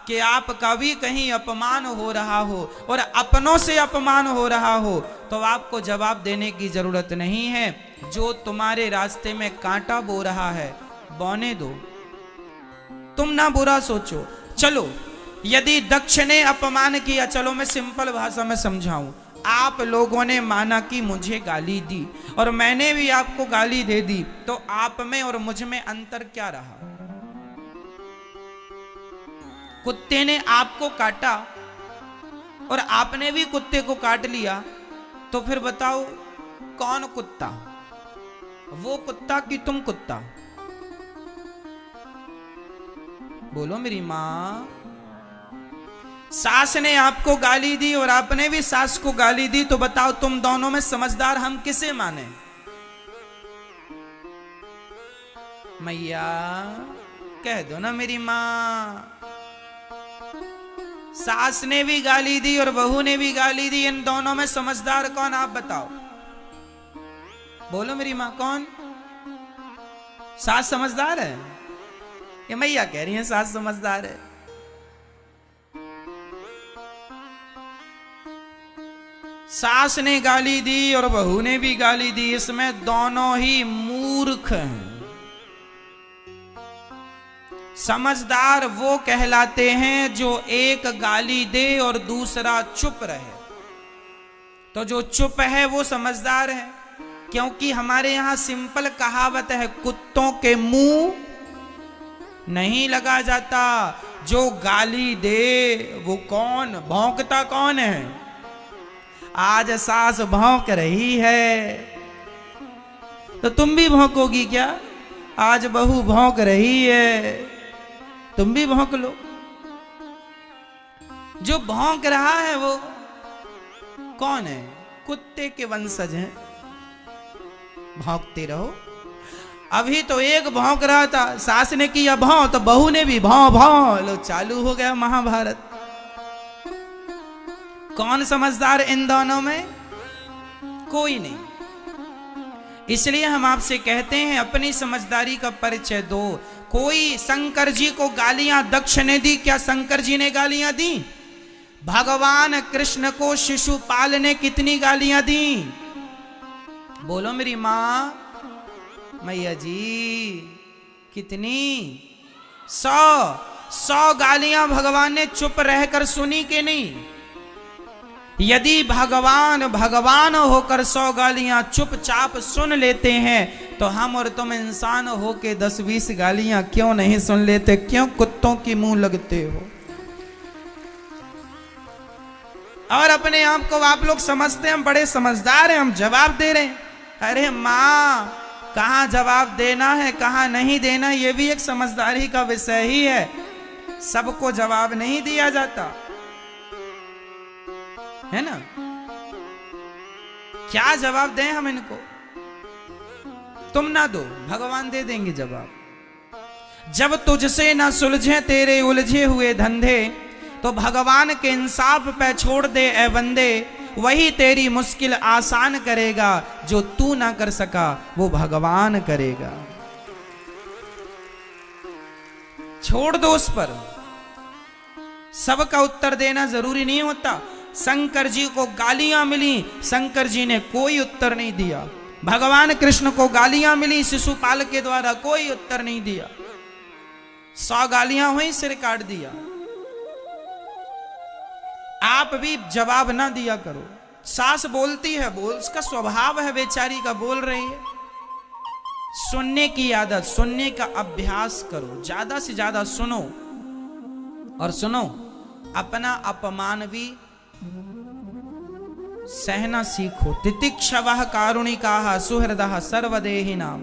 कि आपका भी कहीं अपमान हो रहा हो और अपनों से अपमान हो रहा हो, तो आपको जवाब देने की जरूरत नहीं है। जो तुम्हारे रास्ते में कांटा बो रहा है, बोने दो, तुम ना बुरा सोचो। चलो, यदि दक्ष ने अपमान किया, चलो मैं सिंपल भाषा में समझाऊं, आप लोगों ने माना कि मुझे गाली दी और मैंने भी आपको गाली दे दी, तो आप में और मुझ में अंतर क्या रहा? कुत्ते ने आपको काटा और आपने भी कुत्ते को काट लिया, तो फिर बताओ कौन कुत्ता, वो कुत्ता कि तुम कुत्ता? बोलो मेरी मां। सास ने आपको गाली दी और आपने भी सास को गाली दी, तो बताओ तुम दोनों में समझदार हम किसे माने? मैया कह दो ना मेरी मां। सास ने भी गाली दी और बहू ने भी गाली दी, इन दोनों में समझदार कौन, आप बताओ? बोलो मेरी मां, कौन? सास समझदार है? ये मैया कह रही है सास समझदार है। सास ने गाली दी और बहू ने भी गाली दी, इसमें दोनों ही मूर्ख हैं। समझदार वो कहलाते हैं जो एक गाली दे और दूसरा चुप रहे, तो जो चुप है वो समझदार है। क्योंकि हमारे यहां सिंपल कहावत है, कुत्तों के मुंह नहीं लगा जाता। जो गाली दे वो कौन, भौंकता कौन है? आज सास भौंक रही है, तो तुम भी भौंकोगी क्या? आज बहू भौंक रही है, तुम भी भौंक लो। जो भौंक रहा है वो कौन है? कुत्ते के वंशज हैं। भौंकते रहो। अभी तो एक भौंक रहा था, सास ने किया भौं तो बहू ने भी भौं भौं, लो चालू हो गया महाभारत। कौन समझदार इन दोनों में? कोई नहीं। इसलिए हम आपसे कहते हैं अपनी समझदारी का परिचय दो। कोई शंकर जी को गालियां दक्ष ने दी, क्या शंकर जी ने गालियां दी? भगवान कृष्ण को शिशुपाल ने कितनी गालियां दी? बोलो मेरी मां। मैया जी कितनी? 100 गालियां भगवान ने चुप रहकर सुनी कि नहीं? यदि भगवान होकर 100 गालियां चुपचाप सुन लेते हैं, तो हम और तुम इंसान होके 10-20 गालियां क्यों नहीं सुन लेते? क्यों कुत्तों की मुंह लगते हो? और अपने आप को आप लोग समझते हैं हम बड़े समझदार हैं, हम जवाब दे रहे हैं। अरे मां, कहां जवाब देना है कहां नहीं देना, यह भी एक समझदारी का विषय ही है। सबको जवाब नहीं दिया जाता है ना। क्या जवाब दें हम इनको? तुम ना दो, भगवान दे देंगे जवाब। जब तुझसे ना सुलझे तेरे उलझे हुए धंधे, तो भगवान के इंसाफ पे छोड़ दे ए बंदे। वही तेरी मुश्किल आसान करेगा, जो तू ना कर सका वो भगवान करेगा। छोड़ दो उस पर। सबका उत्तर देना जरूरी नहीं होता। शंकर जी को गालियां मिली, शंकर जी ने कोई उत्तर नहीं दिया। भगवान कृष्ण को गालियां मिली शिशुपाल के द्वारा, कोई उत्तर नहीं दिया। 100 गालियां हुई, सिर काट दिया। आप भी जवाब ना दिया करो। सास बोलती है, बोल, उसका स्वभाव है बेचारी का, बोल रही है। सुनने की आदत, सुनने का अभ्यास करो, ज्यादा से ज्यादा सुनो। और सुनो, अपना अपमान भी सहना सीखो। तितिक्षवः कारुणिकाः सुहृदः सर्वदेहिनां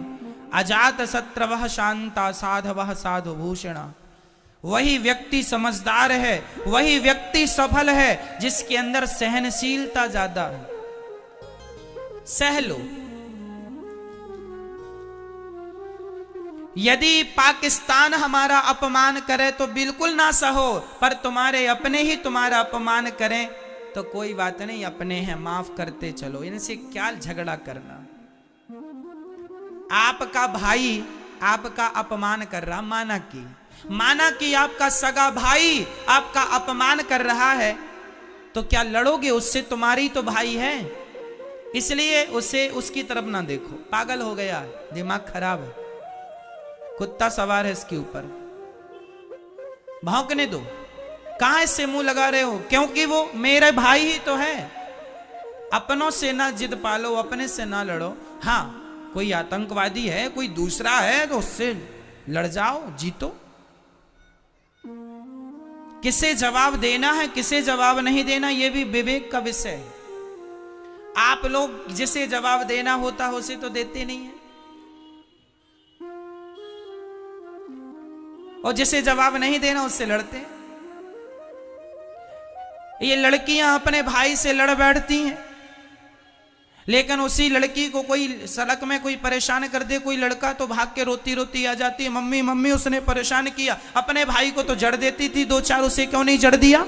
अजात शत्रवः शांता साधवः साधुभूषणा। वही व्यक्ति समझदार है, वही व्यक्ति सफल है जिसके अंदर सहनशीलता ज्यादा है। सह लो। यदि पाकिस्तान हमारा अपमान करे तो बिल्कुल ना सहो, पर तुम्हारे अपने ही तुम्हारा अपमान करें तो कोई बात नहीं, अपने हैं, माफ करते चलो। इनसे क्या झगड़ा करना। आपका भाई आपका अपमान कर रहा, माना कि माना कि आपका सगा भाई आपका अपमान कर रहा है, तो क्या लड़ोगे उससे? तुम्हारी तो भाई है, इसलिए उसे उसकी तरफ ना देखो। पागल हो गया है, दिमाग खराब है, कुत्ता सवार है इसके ऊपर, भौंकने दो। कहां इससे मुंह लगा रहे हो? क्योंकि वो मेरे भाई ही तो है। अपनों से ना जिद पालो, अपने से ना लड़ो। हाँ, कोई आतंकवादी है, कोई दूसरा है, तो उससे लड़ जाओ, जीतो। किसे जवाब देना है, किसे जवाब नहीं देना, यह भी विवेक का विषय है। आप लोग जिसे जवाब देना होता है उसे तो देते नहीं है, और जिसे जवाब नहीं देना उससे लड़ते हैं। ये लड़कियां अपने भाई से लड़ बैठती हैं, लेकिन उसी लड़की को कोई सड़क में कोई परेशान कर दे, कोई लड़का, तो भाग के रोती रोती आ जाती है, मम्मी मम्मी उसने परेशान किया। अपने भाई को तो जड़ देती थी दो चार, उसे क्यों नहीं जड़ दिया?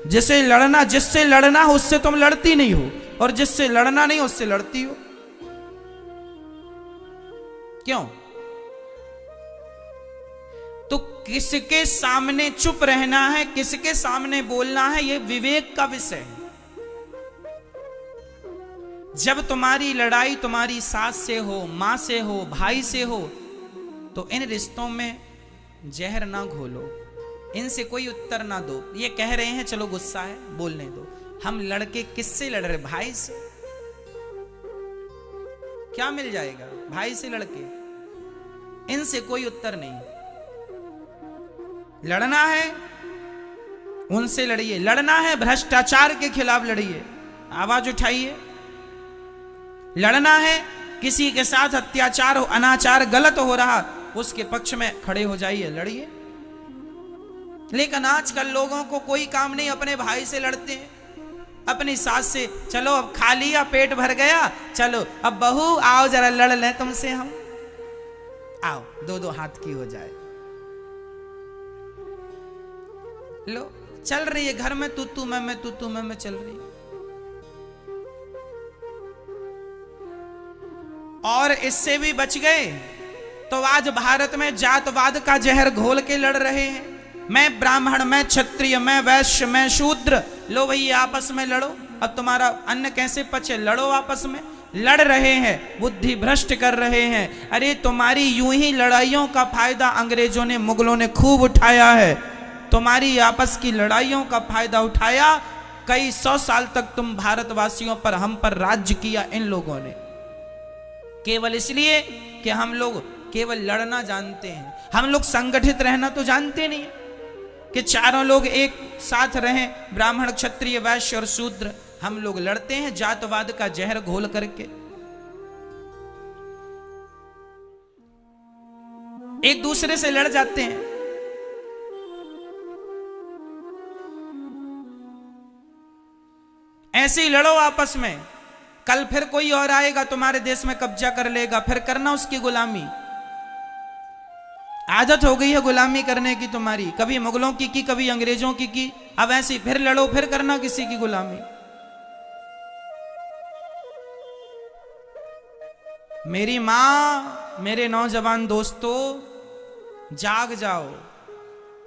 जिससे लड़ना हो उससे तुम लड़ती नहीं हो, और जिससे लड़ना नहीं उससे लड़ती हो। क्यों? तो किसके सामने चुप रहना है, किसके सामने बोलना है, यह विवेक का विषय है। जब तुम्हारी लड़ाई तुम्हारी सास से हो, मां से हो, भाई से हो, तो इन रिश्तों में जहर ना घोलो, इनसे कोई उत्तर ना दो। ये कह रहे हैं चलो गुस्सा है, बोलने दो। हम लड़के किससे लड़ रहे? भाई से। क्या मिल जाएगा भाई से लड़के? इनसे कोई उत्तर नहीं। लड़ना है उनसे लड़िए, लड़ना है भ्रष्टाचार के खिलाफ लड़िए, आवाज उठाइए। लड़ना है किसी के साथ अत्याचार हो, अनाचार गलत हो रहा, उसके पक्ष में खड़े हो जाइए, लड़िए। लेकिन आजकल लोगों को कोई काम नहीं, अपने भाई से लड़ते हैं, अपनी सास से। चलो अब खा लिया, पेट भर गया, चलो अब बहू आओ जरा लड़ लें तुमसे हम, आओ दो दो हाथ की हो जाए। लो चल रही है घर में तू मैं तू मैं चल रही। और इससे भी बच गए तो आज भारत में जातवाद का जहर घोल के लड़ रहे हैं। मैं ब्राह्मण, मैं क्षत्रिय, मैं वैश्य, मैं शूद्र, लो भैया आपस में लड़ो, अब तुम्हारा अन्न कैसे पचे, लड़ो आपस में। लड़ रहे हैं, बुद्धि भ्रष्ट कर रहे हैं। अरे तुम्हारी यूं ही लड़ाइयों का फायदा अंग्रेजों ने, मुगलों ने खूब उठाया है। तुम्हारी आपस की लड़ाइयों का फायदा उठाया, कई 100 साल तक तुम भारतवासियों पर, हम पर राज्य किया इन लोगों ने, केवल इसलिए कि हम लोग केवल लड़ना जानते हैं। हम लोग संगठित रहना तो जानते नहीं कि चारों लोग एक साथ रहें, ब्राह्मण, क्षत्रिय, वैश्य और शूद्र। हम लोग लड़ते हैं जातवाद का जहर घोल करके, एक दूसरे से लड़ जाते हैं। ऐसे ही लड़ो आपस में, कल फिर कोई और आएगा तुम्हारे देश में कब्जा कर लेगा, फिर करना उसकी गुलामी। आदत हो गई है गुलामी करने की तुम्हारी, कभी मुगलों की कभी अंग्रेजों की। अब ऐसी फिर लड़ो, फिर करना किसी की गुलामी। मेरी मां, मेरे नौजवान दोस्तों, जाग जाओ,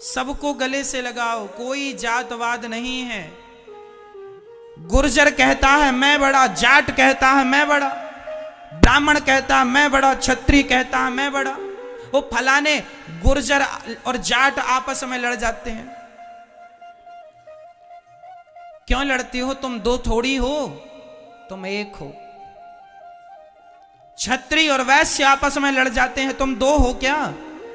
सबको गले से लगाओ, कोई जातवाद नहीं है। गुर्जर कहता है मैं बड़ा, जाट कहता है मैं बड़ा, ब्राह्मण कहता है मैं बड़ा, क्षत्रिय कहता है मैं बड़ा। वो फलाने गुर्जर और जाट आपस में लड़ जाते हैं। क्यों लड़ती हो? तुम दो थोड़ी हो, तुम एक हो। क्षत्रिय और वैश्य आपस में लड़ जाते हैं, तुम दो हो क्या?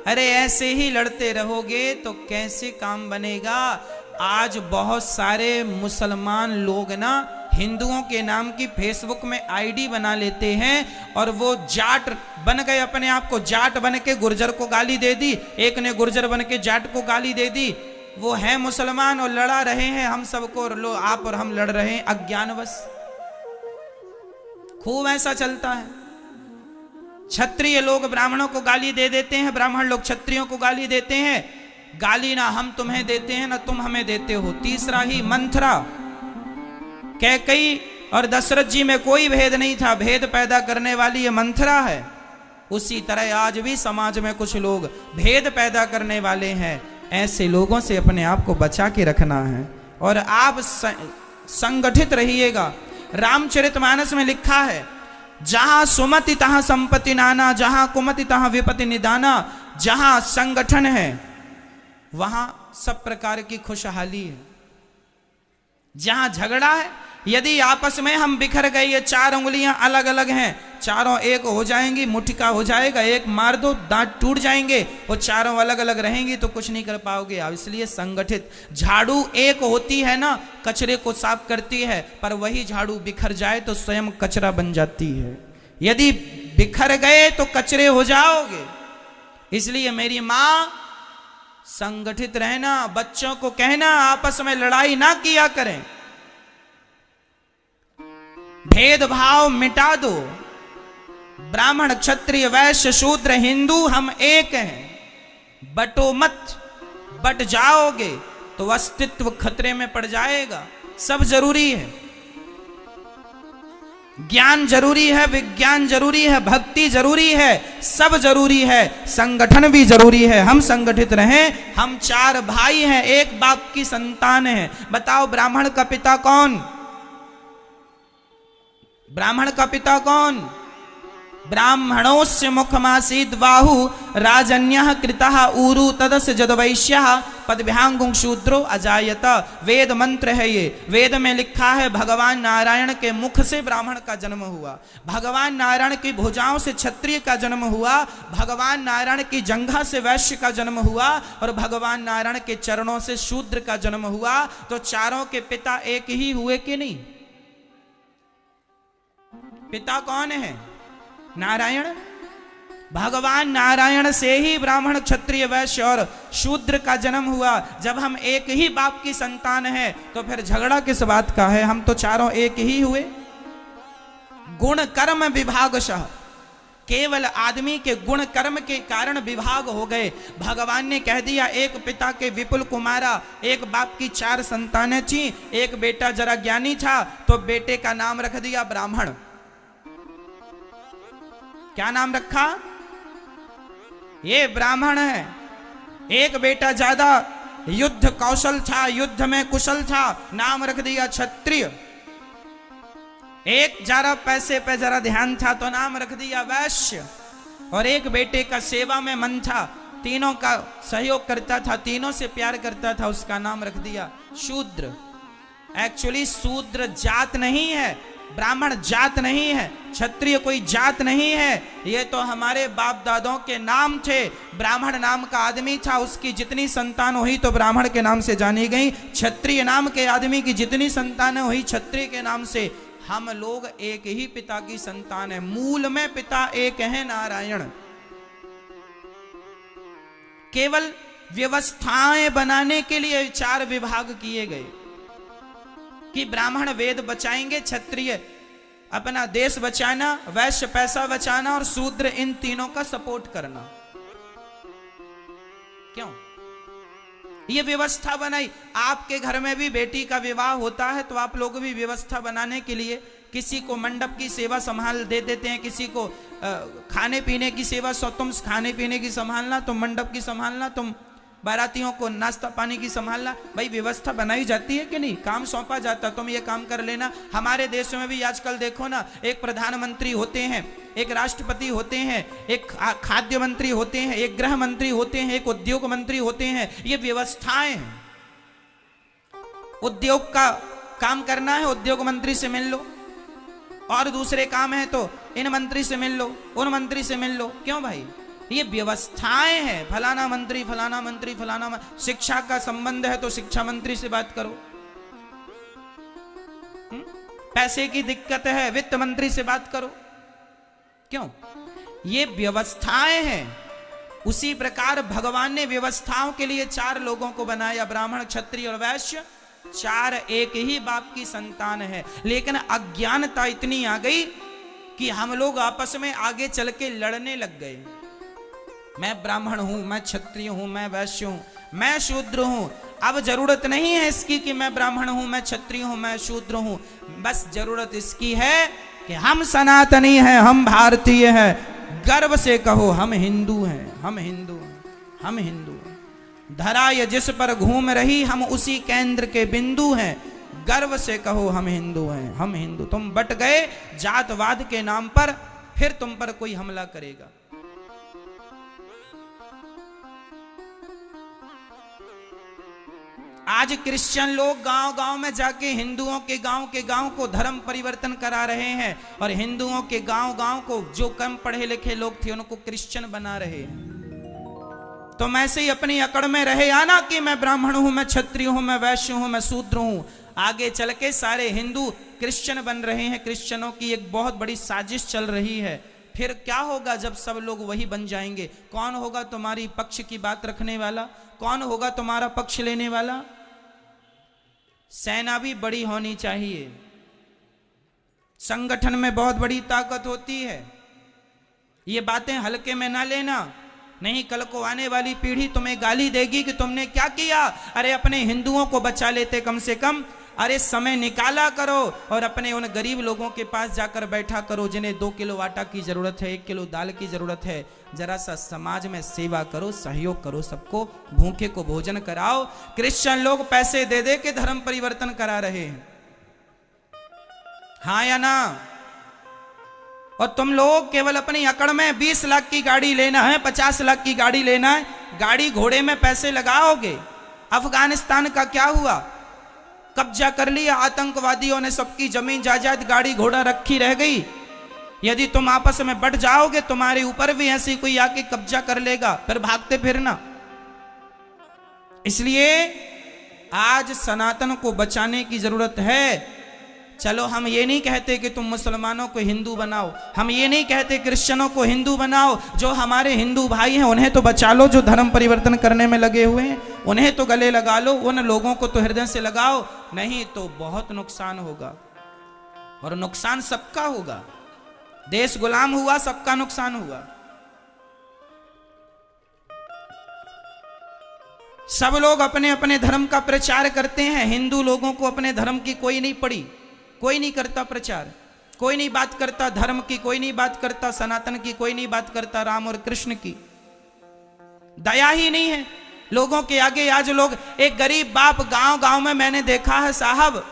अरे ऐसे ही लड़ते रहोगे तो कैसे काम बनेगा? आज बहुत सारे मुसलमान लोग ना हिंदुओं के नाम की फेसबुक में आईडी बना लेते हैं और वो जाट बन गए, अपने आप को जाट बन के गुर्जर को गाली दे दी, एक ने गुर्जर बन के जाट को गाली दे दी। वो है मुसलमान और लड़ा रहे हैं हम सबको, लो आप और हम लड़ रहे हैं अज्ञानवश। खूब ऐसा चलता है। क्षत्रिय लोग ब्राह्मणों को गाली दे देते हैं, ब्राह्मण लोग क्षत्रियों को गाली देते हैं। गाली ना हम तुम्हें देते हैं ना तुम हमें देते हो। तीसरा ही मंथरा, कैकेयी और दशरथ जी में कोई भेद नहीं था, भेद पैदा करने वाली ये मंथरा है। उसी तरह आज भी समाज में कुछ लोग भेद पैदा करने वाले हैं। ऐसे लोगों से अपने आप को बचा के रखना है और आप संगठित रहिएगा। रामचरितमानस में लिखा है, जहां सुमति तहां संपत्ति नाना, जहां कुमति तहां विपत्ति निदाना। जहां संगठन है वहां सब प्रकार की खुशहाली है। जहां झगड़ा है, यदि आपस में हम बिखर गए, ये चार उंगलियां अलग अलग हैं, चारों एक हो जाएंगी, मुट्ठी हो जाएगा, एक मार दो दांत टूट जाएंगे, वो चारों अलग अलग रहेंगी तो कुछ नहीं कर पाओगे आप। इसलिए संगठित। झाड़ू एक होती है ना, कचरे को साफ करती है, पर वही झाड़ू बिखर जाए तो स्वयं कचरा बन जाती है। यदि बिखर गए तो कचरे हो जाओगे। इसलिए मेरी मां, संगठित रहना। बच्चों को कहना आपस में लड़ाई ना किया करें, भेदभाव मिटा दो। ब्राह्मण क्षत्रिय वैश्य शूद्र हिंदू हम एक हैं। बटो मत, बट जाओगे तो अस्तित्व खतरे में पड़ जाएगा। सब जरूरी है, ज्ञान जरूरी है, विज्ञान जरूरी है, भक्ति जरूरी है, सब जरूरी है, संगठन भी जरूरी है। हम संगठित रहें। हम चार भाई हैं, एक बाप की संतान हैं। बताओ ब्राह्मण का पिता कौन? ब्राह्मण का पिता कौन? ब्राह्मणोस्य मुखमासीद बाहु राजन्यः कृतः ऊरु तदस्य जदवैश्यः पदभ्यांगुं शूद्रो अजायत। वेद मंत्र है ये। वेद में लिखा है भगवान नारायण के मुख से ब्राह्मण का जन्म हुआ, भगवान नारायण की भुजाओं से क्षत्रिय का जन्म हुआ, भगवान नारायण की जंघा से वैश्य का जन्म हुआ और भगवान नारायण के चरणों से शूद्र का जन्म हुआ। तो चारों के पिता एक ही हुए कि नहीं? पिता कौन है? नारायण। भगवान नारायण से ही ब्राह्मण क्षत्रिय वैश्य और शूद्र का जन्म हुआ। जब हम एक ही बाप की संतान हैं तो फिर झगड़ा किस बात का है? हम तो चारों एक ही हुए। गुण कर्म विभागशः, केवल आदमी के गुण कर्म के कारण विभाग हो गए। भगवान ने कह दिया एक पिता के विपुल कुमारा, एक बाप की चार संतानें थी, एक बेटा जरा ज्ञानी था तो बेटे का नाम रख दिया ब्राह्मण। क्या नाम रखा? ये ब्राह्मण है। एक बेटा ज्यादा युद्ध कौशल था, युद्ध में कुशल था, नाम रख दिया क्षत्रिय। एक जरा पैसे पे जरा ध्यान था तो नाम रख दिया वैश्य। और एक बेटे का सेवा में मन था, तीनों का सहयोग करता था, तीनों से प्यार करता था, उसका नाम रख दिया शूद्र। एक्चुअली शूद्र जात नहीं है, ब्राह्मण जात नहीं है, क्षत्रिय कोई जात नहीं है। ये तो हमारे बाप दादों के नाम थे। ब्राह्मण नाम का आदमी था, उसकी जितनी संतान हुई तो ब्राह्मण के नाम से जानी गई। क्षत्रिय नाम के आदमी की जितनी संतानें हुई क्षत्रिय के नाम से। हम लोग एक ही पिता की संतान है। मूल में पिता एक है, नारायण। केवल व्यवस्थाएं बनाने के लिए चार विभाग किए गए कि ब्राह्मण वेद बचाएंगे, क्षत्रिय अपना देश बचाना, वैश्य पैसा बचाना और शूद्र इन तीनों का सपोर्ट करना। क्यों ये व्यवस्था बनाई? आपके घर में भी बेटी का विवाह होता है तो आप लोग भी व्यवस्था बनाने के लिए किसी को मंडप की सेवा संभाल दे देते हैं, किसी को खाने पीने की सेवा, तुम खाने पीने की संभालना, तुम मंडप की संभालना, तुम बारातियों को नाश्ता पानी की संभालना। भाई व्यवस्था बनाई जाती है कि नहीं? काम सौंपा जाता, तुम ये काम कर लेना। हमारे देश में भी आजकल देखो ना, एक प्रधानमंत्री होते हैं, एक राष्ट्रपति होते हैं, एक खाद्य मंत्री होते हैं, एक गृह मंत्री होते हैं, एक उद्योग मंत्री होते हैं। ये व्यवस्थाएं हैं। उद्योग का काम करना है, उद्योग मंत्री से मिल लो, और दूसरे काम है तो इन मंत्री से मिल लो, उन मंत्री से मिल लो। क्यों भाई? ये व्यवस्थाएं हैं। फलाना मंत्री, फलाना मंत्री, फलाना शिक्षा का संबंध है तो शिक्षा मंत्री से बात करो। पैसे की दिक्कत है, वित्त मंत्री से बात करो। क्यों? ये व्यवस्थाएं हैं। उसी प्रकार भगवान ने व्यवस्थाओं के लिए चार लोगों को बनाया, ब्राह्मण क्षत्रिय और वैश्य। चार एक ही बाप की संतान है, लेकिन अज्ञानता इतनी आ गई कि हम लोग आपस में आगे चल के लड़ने लग गए। मैं ब्राह्मण हूं, मैं क्षत्रिय हूं, मैं वैश्य हूं, मैं शूद्र हूं। अब जरूरत नहीं है इसकी कि मैं ब्राह्मण हूं, मैं क्षत्रिय हूं, मैं शूद्र हूं। बस जरूरत इसकी है कि हम सनातनी हैं, हम भारतीय हैं। गर्व से कहो हम हिंदू हैं, हम हिंदू हैं, हम हिंदू हैं। धरा ये जिस पर घूम रही हम उसी केंद्र के बिंदु हैं। गर्व से कहो हम हिंदू हैं, हम हिंदू। तुम बट गए जातवाद के नाम पर, फिर तुम पर कोई हमला करेगा। आज क्रिश्चियन लोग गांव-गांव में जाके हिंदुओं के गांव को धर्म परिवर्तन करा रहे हैं, और हिंदुओं के गांव को जो कम पढ़े लिखे लोग थे उनको क्रिश्चियन बना रहे हैं। तुम ऐसे ही अपनी अकड़ में रहे आना कि मैं ब्राह्मण हूं, मैं क्षत्रिय हूं, मैं वैश्य हूं, मैं शूद्र हूं। आगे चल के सारे हिंदू क्रिश्चियन बन रहे हैं। क्रिश्चियनों की एक बहुत बड़ी साजिश चल रही है। फिर क्या होगा जब सब लोग वही बन जाएंगे? कौन होगा तुम्हारी पक्ष की बात रखने वाला? कौन होगा तुम्हारा पक्ष लेने वाला? सेना भी बड़ी होनी चाहिए, संगठन में बहुत बड़ी ताकत होती है। ये बातें हल्के में ना लेना, नहीं कल को आने वाली पीढ़ी तुम्हें गाली देगी कि तुमने क्या किया। अरे अपने हिंदुओं को बचा लेते कम से कम। अरे समय निकाला करो और अपने उन गरीब लोगों के पास जाकर बैठा करो जिन्हें 2 किलो आटा की जरूरत है, 1 किलो दाल की जरूरत है। जरा सा समाज में सेवा करो, सहयोग करो, सबको भूखे को भोजन कराओ। क्रिश्चियन लोग पैसे दे दे के धर्म परिवर्तन करा रहे हैं, हाँ या ना? और तुम लोग केवल अपनी अकड़ में 20 लाख की गाड़ी लेना है, 50 लाख की गाड़ी लेना है, गाड़ी घोड़े में पैसे लगाओगे। अफगानिस्तान का क्या हुआ? कब्जा कर लिया आतंकवादियों ने, सबकी जमीन जायदाद गाड़ी घोड़ा रखी रह गई। यदि तुम आपस में बढ़ जाओगे तुम्हारे ऊपर भी ऐसी कोई आके कब्जा कर लेगा, फिर भागते फिरना। इसलिए आज सनातन को बचाने की जरूरत है। चलो हम ये नहीं कहते कि तुम मुसलमानों को हिंदू बनाओ, हम ये नहीं कहते क्रिश्चियनों को हिंदू बनाओ। जो हमारे हिंदू भाई हैं उन्हें तो बचा लो, जो धर्म परिवर्तन करने में लगे हुए हैं उन्हें तो गले लगा लो, उन लोगों को तो हृदय से लगाओ, नहीं तो बहुत नुकसान होगा। और नुकसान सबका होगा। देश गुलाम हुआ, सबका नुकसान हुआ। सब लोग अपने अपने धर्म का प्रचार करते हैं। हिंदू लोगों को अपने धर्म की कोई नहीं पड़ी, कोई नहीं करता प्रचार, कोई नहीं बात करता धर्म की, कोई नहीं बात करता सनातन की, कोई नहीं बात करता राम और कृष्ण की। दया ही नहीं है लोगों के आगे। आज लोग, एक गरीब बाप गांव में मैंने देखा है साहब,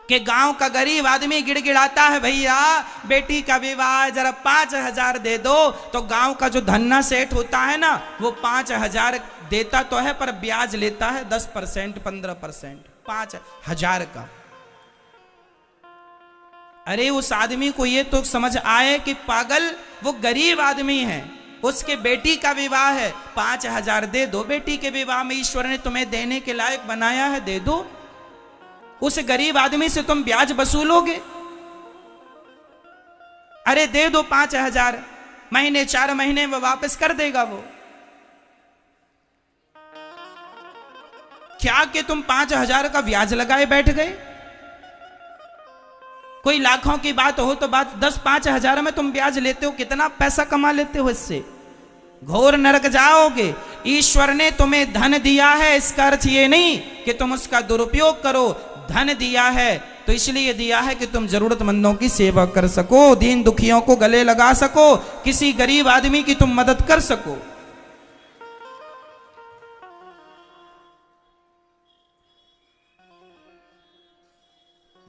कि गांव का गरीब आदमी गिड़गिड़ाता है, भैया बेटी का विवाह जरा 5,000 दे दो। तो गांव का जो धन्ना सेठ होता है ना, वो 5,000 देता तो है पर ब्याज लेता है 10%, 15%, 5,000 का। अरे उस आदमी को ये तो समझ आए कि पागल, वो गरीब आदमी है, उसके बेटी का विवाह है, 5,000 दे दो। बेटी के विवाह में ईश्वर ने तुम्हें देने के लायक बनाया है, दे दो। उस गरीब आदमी से तुम ब्याज वसूलोगे? अरे दे दो 5,000, महीने 4 महीने में वापस कर देगा वो। क्या कि तुम 5,000 का ब्याज लगाए बैठ गए? कोई लाखों की बात हो तो बात 10-5,000 में तुम ब्याज लेते हो, कितना पैसा कमा लेते हो इससे? घोर नरक जाओगे। ईश्वर ने तुम्हें धन दिया है, इसका अर्थ ये नहीं कि तुम उसका दुरुपयोग करो। धन दिया है तो इसलिए दिया है कि तुम जरूरतमंदों की सेवा कर सको, दीन दुखियों को गले लगा सको, किसी गरीब आदमी की तुम मदद कर सको।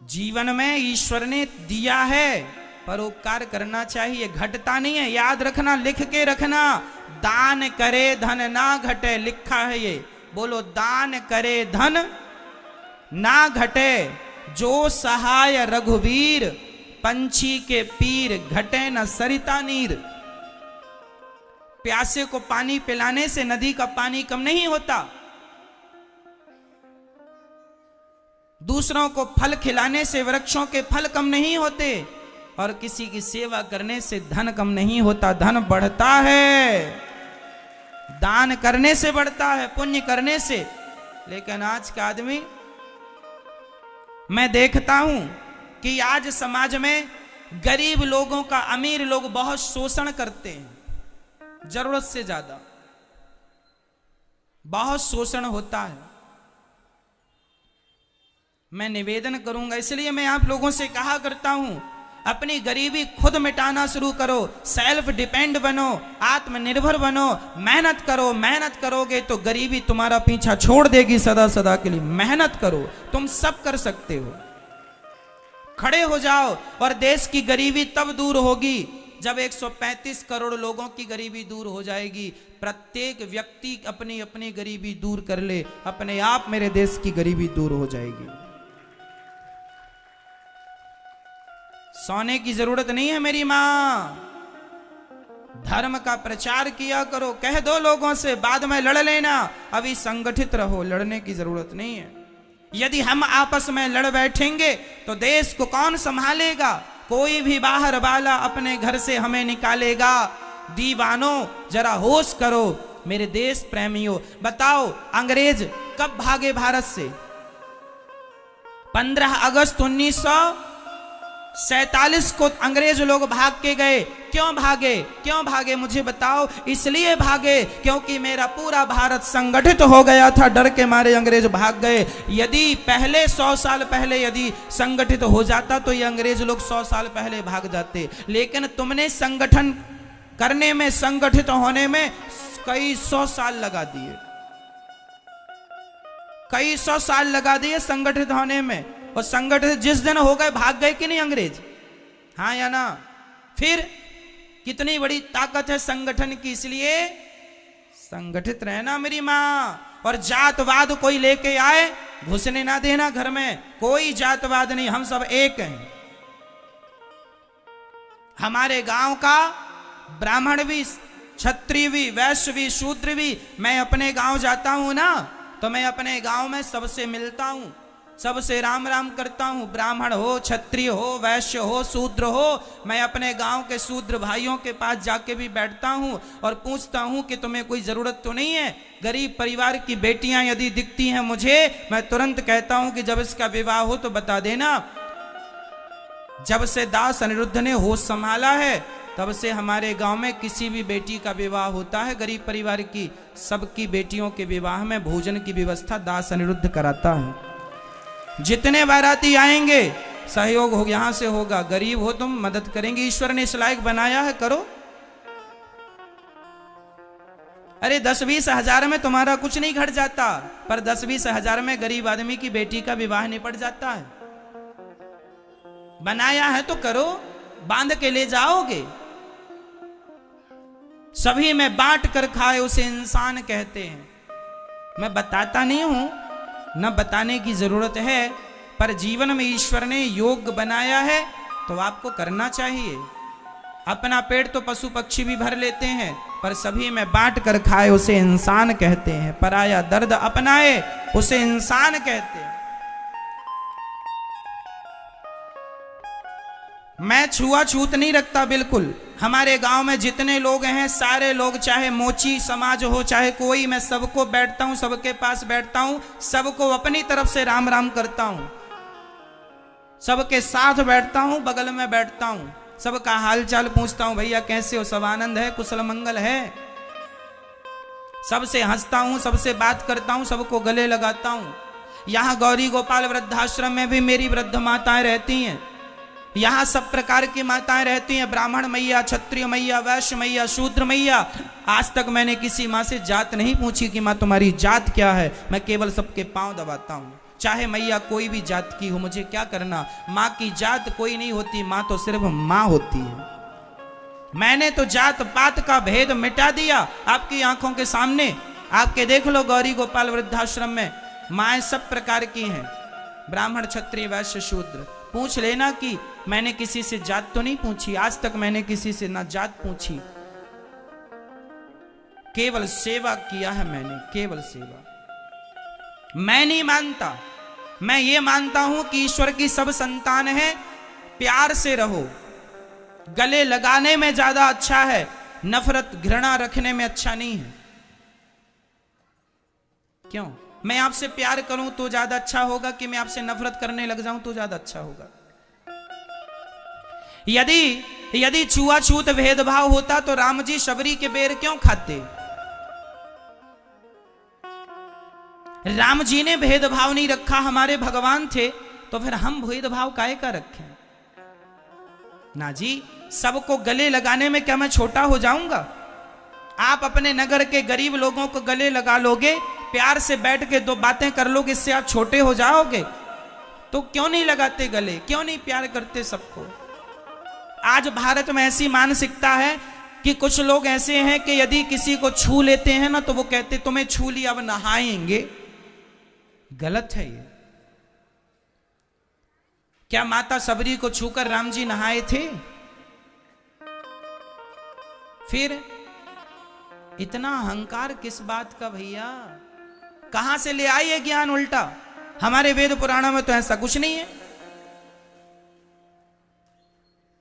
जीवन में ईश्वर ने दिया है, परोपकार करना चाहिए, घटता नहीं है। याद रखना, लिख के रखना, दान करे धन ना घटे, लिखा है ये। बोलो, दान करे धन ना घटे, जो सहाय रघुवीर, पंछी के पीर, घटे न सरिता नीर। प्यासे को पानी पिलाने से नदी का पानी कम नहीं होता, दूसरों को फल खिलाने से वृक्षों के फल कम नहीं होते, और किसी की सेवा करने से धन कम नहीं होता। धन बढ़ता है, दान करने से बढ़ता है, पुण्य करने से। लेकिन आज का आदमी, मैं देखता हूं कि आज समाज में गरीब लोगों का अमीर लोग बहुत शोषण करते हैं, जरूरत से ज्यादा बहुत शोषण होता है। मैं निवेदन करूंगा, इसलिए मैं आप लोगों से कहा करता हूं, अपनी गरीबी खुद मिटाना शुरू करो, सेल्फ डिपेंड बनो, आत्मनिर्भर बनो, मेहनत करो। मेहनत करोगे तो गरीबी तुम्हारा पीछा छोड़ देगी सदा सदा के लिए। मेहनत करो, तुम सब कर सकते हो। खड़े हो जाओ और देश की गरीबी तब दूर होगी जब 135 करोड़ लोगों की गरीबी दूर हो जाएगी। प्रत्येक व्यक्ति अपनी अपनी गरीबी दूर कर ले, अपने आप मेरे देश की गरीबी दूर हो जाएगी। सोने की जरूरत नहीं है मेरी मां। धर्म का प्रचार किया करो, कह दो लोगों से बाद में लड़ लेना, अभी संगठित रहो, लड़ने की जरूरत नहीं है। यदि हम आपस में लड़ बैठेंगे तो देश को कौन संभालेगा? कोई भी बाहर वाला अपने घर से हमें निकालेगा। दीवानों जरा होश करो, मेरे देश प्रेमियों। बताओ अंग्रेज कब भागे भारत से? 15 अगस्त 1947 को अंग्रेज लोग भाग के गए। क्यों भागे? क्यों भागे मुझे बताओ। इसलिए भागे क्योंकि मेरा पूरा भारत संगठित हो गया था, डर के मारे अंग्रेज भाग गए। यदि पहले 100 साल पहले यदि संगठित हो जाता तो ये अंग्रेज लोग 100 साल पहले भाग जाते। लेकिन तुमने संगठन करने में, संगठित होने में कई 100 साल लगा दिए, कई 100 साल लगा दिए संगठित होने में। और संगठित जिस दिन हो गए भाग गए कि नहीं अंग्रेज? हाँ या ना? फिर कितनी बड़ी ताकत है संगठन की। इसलिए संगठित रहना मेरी मां। और जातवाद कोई लेके आए, घुसने ना देना घर में। कोई जातवाद नहीं, हम सब एक हैं। हमारे गांव का ब्राह्मण भी, क्षत्रिय भी, वैश्य भी, शूद्र भी, मैं अपने गांव जाता हूं ना तो मैं अपने गांव में सबसे मिलता हूं, सबसे राम राम करता हूं। ब्राह्मण हो, क्षत्रिय हो, वैश्य हो, शूद्र हो, मैं अपने गांव के शूद्र भाइयों के पास जाके भी बैठता हूं और पूछता हूं कि तुम्हें कोई जरूरत तो नहीं है। गरीब परिवार की बेटियां यदि दिखती हैं मुझे, मैं तुरंत कहता हूं कि जब इसका विवाह हो तो बता देना। जब से दास अनिरुद्ध ने होश संभाला है तब से हमारे गांव में किसी भी बेटी का विवाह होता है गरीब परिवार की, सबकी बेटियों के विवाह में भोजन की व्यवस्था दास अनिरुद्ध कराता है। जितने बाराती आएंगे सहयोग हो, यहां से होगा। गरीब हो तुम, मदद करेंगे। ईश्वर ने इस लायक बनाया है, करो। अरे 10-20 हजार में तुम्हारा कुछ नहीं घट जाता, पर 10-20 हजार में गरीब आदमी की बेटी का विवाह निपट जाता है। बनाया है तो करो, बांध के ले जाओगे। सभी में बांट कर खाए उसे इंसान कहते हैं। मैं बताता नहीं हूं, न बताने की जरूरत है, पर जीवन में ईश्वर ने योग बनाया है तो आपको करना चाहिए। अपना पेट तो पशु पक्षी भी भर लेते हैं, पर सभी में बांट कर खाए उसे इंसान कहते हैं। पराया दर्द अपनाए उसे इंसान कहते हैं। मैं छुआछूत नहीं रखता बिल्कुल। हमारे गांव में जितने लोग हैं सारे लोग, चाहे मोची समाज हो चाहे कोई, मैं सबको बैठता हूं, सबके पास बैठता हूं, सबको अपनी तरफ से राम राम करता हूं, सबके साथ बैठता हूं, बगल में बैठता हूं, सबका हालचाल पूछता हूं, भैया कैसे हो, सब आनंद है, कुशल मंगल है। सबसे हंसता हूं, सबसे बात करता हूं, सबको गले लगाता हूं। यहां गौरी गोपाल वृद्धाश्रम में भी मेरी वृद्ध माताएं रहती हैं। यहां सब प्रकार की माताएं रहती हैं, ब्राह्मण मैया, क्षत्रिय मैया, वैश्य मैया, शूद्र मैया। आज तक मैंने किसी मां से जात नहीं पूछी कि मां तुम्हारी जात क्या है। मैं केवल सबके पांव दबाता हूं, चाहे मैया कोई भी जात की हो, मुझे क्या करना। मां की जात कोई नहीं होती, मां तो सिर्फ मां होती है। मैंने तो जात पात का भेद मिटा दिया आपकी आंखों के सामने। आपके देख लो गौरी गोपाल वृद्धाश्रम में माएं सब प्रकार की हैं, ब्राह्मण, क्षत्रिय, वैश्य, शूद्र। पूछ लेना कि मैंने किसी से जात तो नहीं पूछी, आज तक मैंने किसी से ना जात पूछी, केवल सेवा किया है मैंने, केवल सेवा। मैं नहीं मानता, मैं ये मानता हूं कि ईश्वर की सब संतान है, प्यार से रहो। गले लगाने में ज्यादा अच्छा है, नफरत घृणा रखने में अच्छा नहीं है। क्यों? मैं आपसे प्यार करूं तो ज्यादा अच्छा होगा कि मैं आपसे नफरत करने लग जाऊं तो ज्यादा अच्छा होगा? यदि छुआछूत भेदभाव होता तो राम जी शबरी के बेर क्यों खाते? राम जी ने भेदभाव नहीं रखा, हमारे भगवान थे, तो फिर हम भेदभाव काहे का रखें? ना जी, सबको गले लगाने में क्या मैं छोटा हो जाऊंगा? आप अपने नगर के गरीब लोगों को गले लगा लोगे, प्यार से बैठ के दो बातें कर लोगे, इससे आप छोटे हो जाओगे? तो क्यों नहीं लगाते गले, क्यों नहीं प्यार करते सबको? आज भारत में ऐसी मानसिकता है कि कुछ लोग ऐसे हैं कि यदि किसी को छू लेते हैं ना तो वो कहते तुम्हें छू लिया अब नहाएंगे। गलत है ये। क्या माता सबरी को छूकर राम जी नहाए थे? फिर इतना अहंकार किस बात का भैया? कहां से ले आई है ज्ञान उल्टा? हमारे वेद पुराणों में तो ऐसा कुछ नहीं है।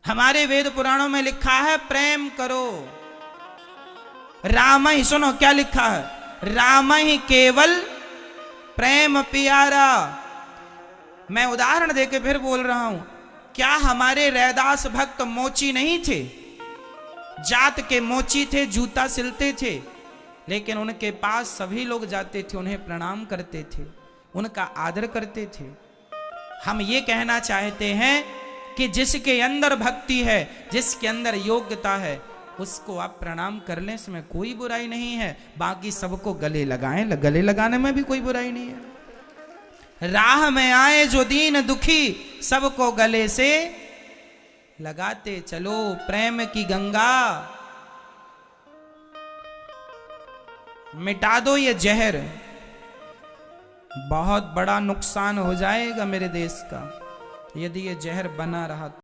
हमारे वेद पुराणों में लिखा है प्रेम करो, राम ही, सुनो क्या लिखा है, राम ही केवल प्रेम प्यारा। मैं उदाहरण देके फिर बोल रहा हूं, क्या हमारे रैदास भक्त मोची नहीं थे? जात के मोची थे, जूता सिलते थे, लेकिन उनके पास सभी लोग जाते थे, उन्हें प्रणाम करते थे, उनका आदर करते थे। हम ये कहना चाहते हैं कि जिसके अंदर भक्ति है, जिसके अंदर योग्यता है, उसको आप प्रणाम करने में कोई बुराई नहीं है। बाकी सबको गले लगाएं, गले लगाने में भी कोई बुराई नहीं है। राह में आए जो दीन दुखी, सबको गले से लगाते चलो। प्रेम की गंगा मिटा दो ये जहर, बहुत बड़ा नुकसान हो जाएगा मेरे देश का यदि ये जहर बना रहा।